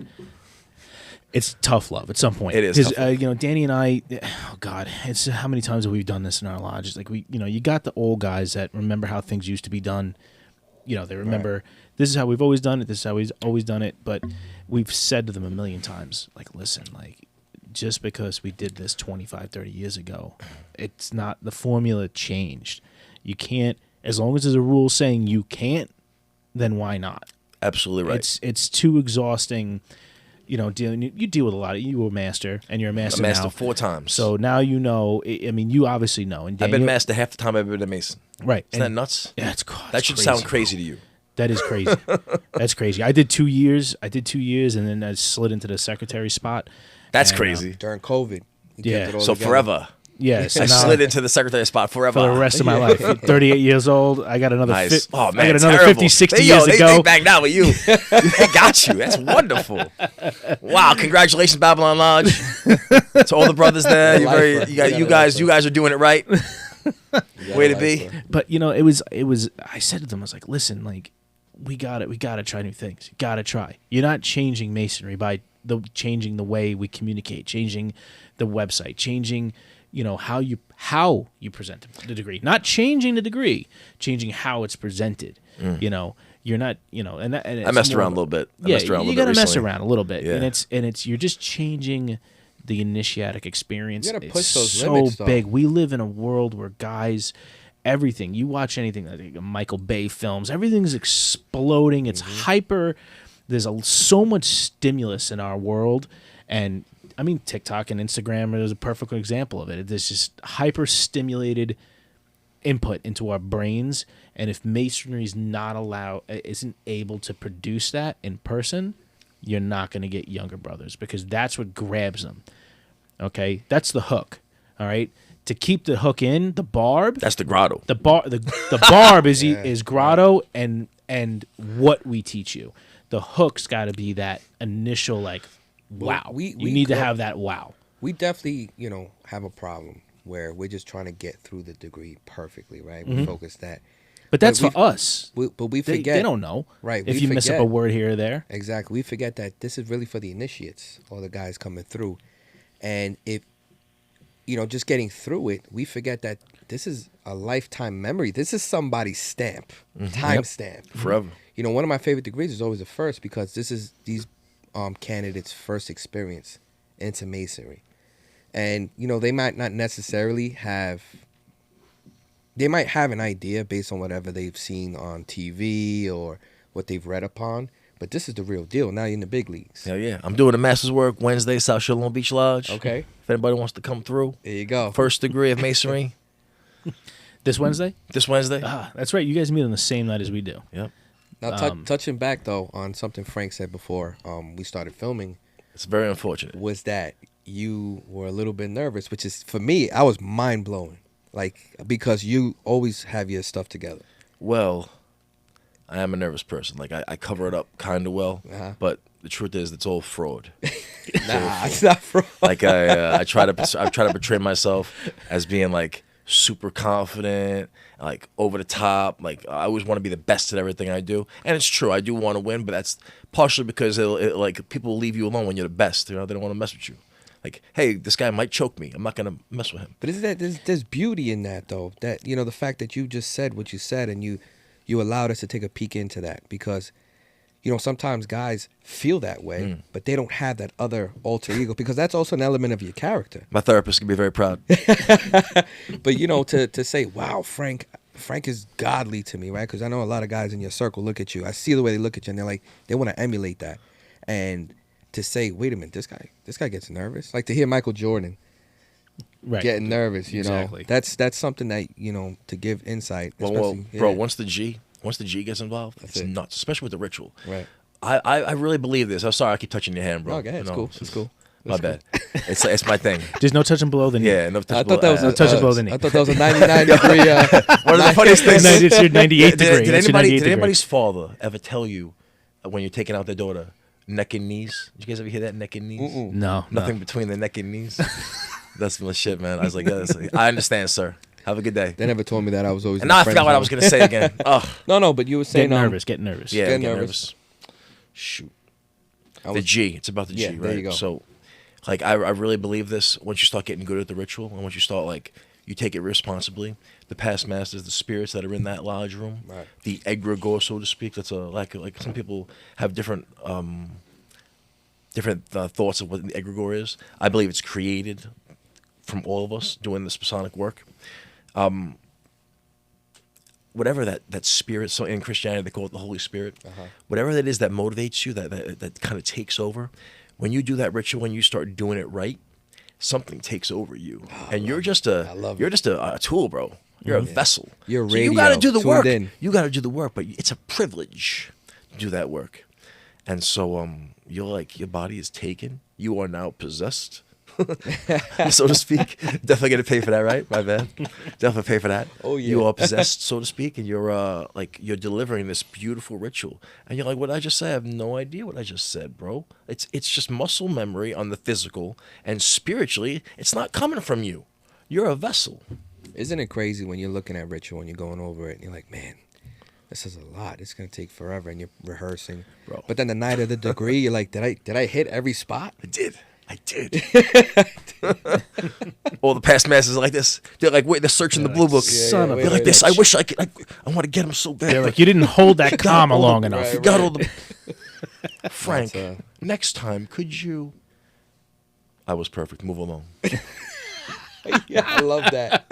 B: it's tough love at some point.
D: It is
B: because
D: tough love.
B: you know, Danny and I. Oh God, it's how many times have we done this in our lodge? It's like you got the old guys that remember how things used to be done. You know, they remember this is how we've always done it. This is how we've always done it. But we've said to them a million times, like, listen, like, just because we did this 25, 30 years ago, it's not, the formula changed. You can't, as long as there's a rule saying you can't, then why not?
D: Absolutely right.
B: It's too exhausting. You know, you deal with a lot of, you were a master, and you're a master now.
D: A master 4 times.
B: So now you know, I mean, you obviously know. And
D: I've been master half the time I've been a Mason.
B: Right.
D: Isn't that nuts?
B: Yeah,
D: that should sound crazy to you.
B: That is crazy. That's crazy. I did 2 years. And then I slid into the secretary spot.
D: That's
B: And,
D: crazy.
C: During COVID. You
B: Yeah.
C: kept it all
D: So
C: together.
D: forever.
B: Yes.
D: I
B: and now,
D: slid into the secretary spot forever.
B: for the rest of my life. 38 years old. I got another.
D: Nice.
B: I
D: Man,
B: got another
D: terrible.
B: 50, 60
D: They
B: years ago.
D: They banged out with you. They got you. That's wonderful. Wow! Congratulations, Babylon Lodge. To all the brothers there. You guys are doing it right. Way to be.
B: But you know, it was. I said to them, I was like, listen, like, we got to try new things. You got to try. You're not changing Masonry by changing the way we communicate, changing the website, changing, you know, how you present the degree. Not changing the degree, changing how it's presented. You know, you're not, you know, and
D: I messed around a little bit.
B: You got to mess around a little bit,
D: Yeah.
B: and it's you're just changing the initiatic experience.
C: You gotta
B: It's
C: push those
B: so
C: limits, though.
B: big. We live in a world where guys, everything you watch, anything like Michael Bay films, everything's exploding. It's hyper. There's so much stimulus in our world, and I mean TikTok and Instagram is a perfect example of it. There's just hyper stimulated input into our brains, and if Masonry isn't able to produce that in person, you're not going to get younger brothers, because that's what grabs them. Okay, that's the hook. All right, to keep the hook in, the barb.
D: That's the grotto.
B: The barb is grotto and what we teach you. The hook's got to be that initial, like, wow.
C: We
B: you need to have that wow.
C: We definitely, you know, have a problem where we're just trying to get through the degree perfectly, right? We focus that.
B: But that's for us.
C: But we
B: They
C: forget.
B: don't know.
C: Right,
B: If
C: we
B: you miss up
C: forget.
B: a word here or there.
C: Exactly. We forget that this is really for the initiates, or the guys coming through. And if, you know, just getting through it, we forget that this is a lifetime memory. This is somebody's stamp, time stamp.
D: Forever.
C: You know, one of my favorite degrees is always the first, because this is these candidates' first experience into Masonry. And, you know, they might not necessarily have, they might have an idea based on whatever they've seen on TV or what they've read upon, but this is the real deal. Now you're in the big leagues.
D: Hell yeah. I'm doing a master's work Wednesday, South Shore, Long Beach Lodge.
C: Okay.
D: If anybody wants to come through.
C: There you go.
D: First degree of Masonry.
B: This Wednesday?
D: This Wednesday.
B: Ah, that's right. You guys meet on the same night as we do.
D: Yep.
C: Now, touching back, though, on something Frank said before we started filming,
D: It's very unfortunate.
C: was that you were a little bit nervous, which is, for me, I was mind-blowing. Like, because you always have your stuff together.
D: Well, I am a nervous person. Like, I cover it up kind of well.
C: Uh-huh.
D: But the truth is, it's all fraud.
C: Nah, it's not fraud.
D: Like I try to portray myself as being like super confident, like over the top. Like I always want to be the best at everything I do, and it's true. I do want to win, but that's partially because like people leave you alone when you're the best. You know, they don't want to mess with you. Like, hey, this guy might choke me. I'm not gonna mess with him.
C: But isn't that there's beauty in that though? That the fact that you just said what you said and you allowed us to take a peek into that, because sometimes guys feel that way, but they don't have that other alter ego, because that's also an element of your character.
D: My therapist can be very proud.
C: But to say, wow, Frank is godly to me, right? Because I know a lot of guys in your circle look at you. I see the way they look at you, and they're like, they want to emulate that. And to say, wait a minute, this guy gets nervous. Like to hear Michael Jordan getting nervous,
B: Exactly.
C: That's something that to give insight.
D: Well,
C: especially-
D: bro,
C: yeah.
D: once the G gets involved, it's
C: it.
D: nuts, especially with the ritual.
C: Right.
D: I really believe this. I'm sorry, I keep touching your hand, bro.
C: Oh, go ahead. It's cool. It's cool.
D: My bad. It's my thing.
B: There's no touching below the knee.
D: Yeah, no
C: I thought that was
B: touch below the knee.
C: I thought that was a 99 degree.
D: One of the funniest things.
B: It's your 98 degree.
D: Did
B: That's your 98 degree.
D: anybody's father ever tell you when you're taking out their daughter, neck and knees? Did you guys ever hear that, neck and knees?
B: No.
D: Nothing between the neck and knees. That's my shit, man. I was like, I understand, sir. Have a good day.
C: They never told me that. I was always.
D: And now I forgot what I was gonna say again. Ugh.
C: No, but you were saying
B: Getting nervous.
D: Yeah,
C: Getting
D: get
C: nervous.
D: Shoot.
C: I
D: The
C: was-
D: G. It's about the
C: Yeah,
D: G, right?
C: there you go.
D: So, like, I really believe this. Once you start getting good at the ritual, and once you start, like, you take it responsibly, the past masters, the spirits that are in that lodge room,
C: Right.
D: the egregore, so to speak. That's like some people have different thoughts of what the egregore is. I believe it's created from all of us doing this Masonic work. Whatever that spirit, so in Christianity they call it the Holy Spirit, whatever that is that motivates you, that kind of takes over, when you do that ritual, when you start doing it right, something takes over you, and you're just a tool, bro. You're a vessel.
C: You're
D: so you got to
C: radio,
D: do the
C: tuned
D: work.
C: in.
D: You got to do the work, but it's a privilege to do that work, and so you're like, your body is taken. You are now possessed. So to speak. Definitely gonna pay for that, right? My bad. Definitely pay for that.
C: Oh, yeah.
D: You are possessed, so to speak, and you're delivering this beautiful ritual. And you're like, what did I just say? I have no idea what I just said, bro. It's just muscle memory on the physical, and spiritually, it's not coming from you. You're a vessel.
C: Isn't it crazy when you're looking at ritual and you're going over it and you're like, man, this is a lot. It's gonna take forever, and you're rehearsing,
D: Bro.
C: But then the night of the degree, you're like, did I hit every spot?
D: I did. All the past masters are like this. They're like, wait, they're searching the blue book.
B: Son of a
D: They're like this. I wish I could. I want to get them so bad.
B: They're like, you didn't hold that comma long enough.
C: Right,
D: You got all the. Frank,
C: That's,
D: next time, could you? I was perfect. Move along.
C: Yeah, I love that.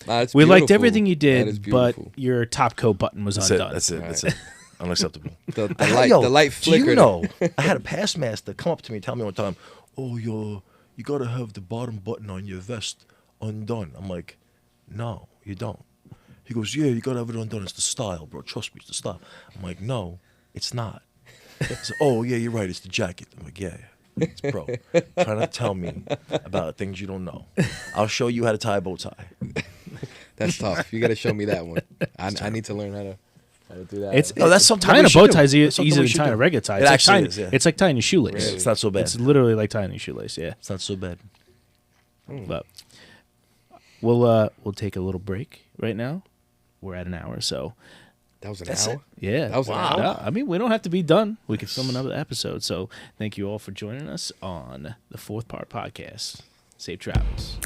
C: Nah, it's
B: We liked
C: beautiful.
B: everything you
C: That is
B: did, but
C: beautiful.
B: your top coat button was
D: That's
B: undone.
D: it. That's it.
C: Right.
D: That's it. Unacceptable.
C: the
D: Yo,
C: light
D: do
C: flickered.
D: you know? I had a past master come up to me and tell me one time, "Oh, you gotta have the bottom button on your vest undone." I'm like, "No, you don't." He goes, "Yeah, you gotta have it undone. It's the style, bro. Trust me, it's the style." I'm like, "No, it's not." He's like, "Oh, yeah, you're right. It's the jacket." I'm like, "Yeah, it's bro. Try not to tell me about things you don't know. I'll show you how to tie a bow tie."
C: That's tough. You got to show me that one. I need to learn how to do that.
B: It's
D: Oh, that's something
B: tying
D: we
B: a
D: should
B: bow
D: do.
B: tie is
D: That's something
B: easier
D: we
B: than
D: should
B: tying
D: do.
B: a regular tie.
D: It
B: It's like
D: actually
B: tying,
D: is, yeah.
B: It's like tying your shoelace.
C: Really?
D: It's not so bad.
B: It's literally like tying your shoelace. Yeah,
D: It's not so bad.
B: but we'll take a little break right now. We're at an hour, so
C: that was an
D: That's
C: hour.
D: it?
B: yeah.
C: That was an hour?
B: Yeah, I mean, we don't have to be done. We can film another episode. So thank you all for joining us on the Fourth Part Podcast. Safe travels.